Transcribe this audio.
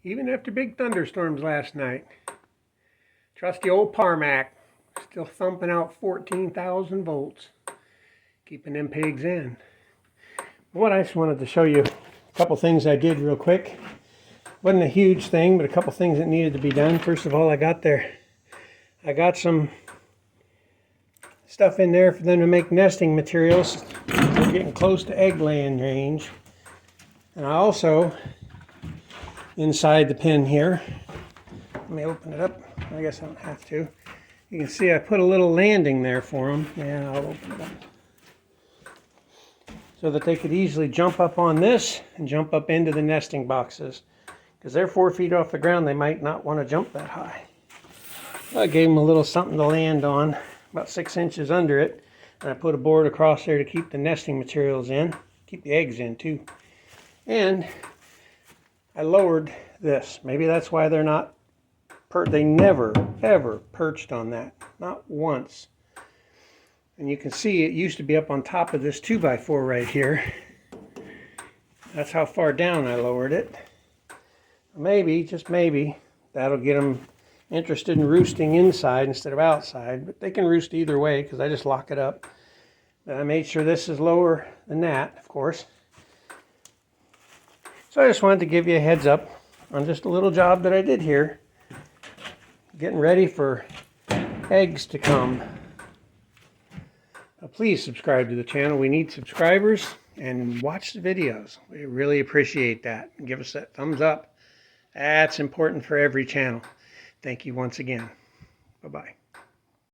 Even after big thunderstorms last night. Trusty old Parmac still thumping out 14,000 volts, keeping them pigs in. What I just wanted to show you a couple things I did real quick. Wasn't a huge thing, but a couple things that needed to be done. First of all, I got some stuff in there for them to make nesting materials. They're getting close to egg laying range. And I also, inside the pen here, let me open it up. I guess I don't have to. You can see I put a little landing there for them. Yeah, I'll open it up. So that they could easily jump up on this and jump up into the nesting boxes. Because they're 4 feet off the ground, they might not want to jump that high. I gave them a little something to land on, about 6 inches under it. And I put a board across there to keep the nesting materials in, keep the eggs in too. And I lowered this. Maybe that's why they're not, they never, ever perched on that. Not once. And you can see it used to be up on top of this 2x4 right here. That's how far down I lowered it. Maybe, just maybe, that'll get them interested in roosting inside instead of outside. But they can roost either way because I just lock it up. But I made sure this is lower than that, of course. So I just wanted to give you a heads up on just a little job that I did here. Getting ready for eggs to come. Please subscribe to the channel. We need subscribers, and watch the videos. We really appreciate that. Give us that thumbs up. That's important for every channel. Thank you once again. Bye-bye.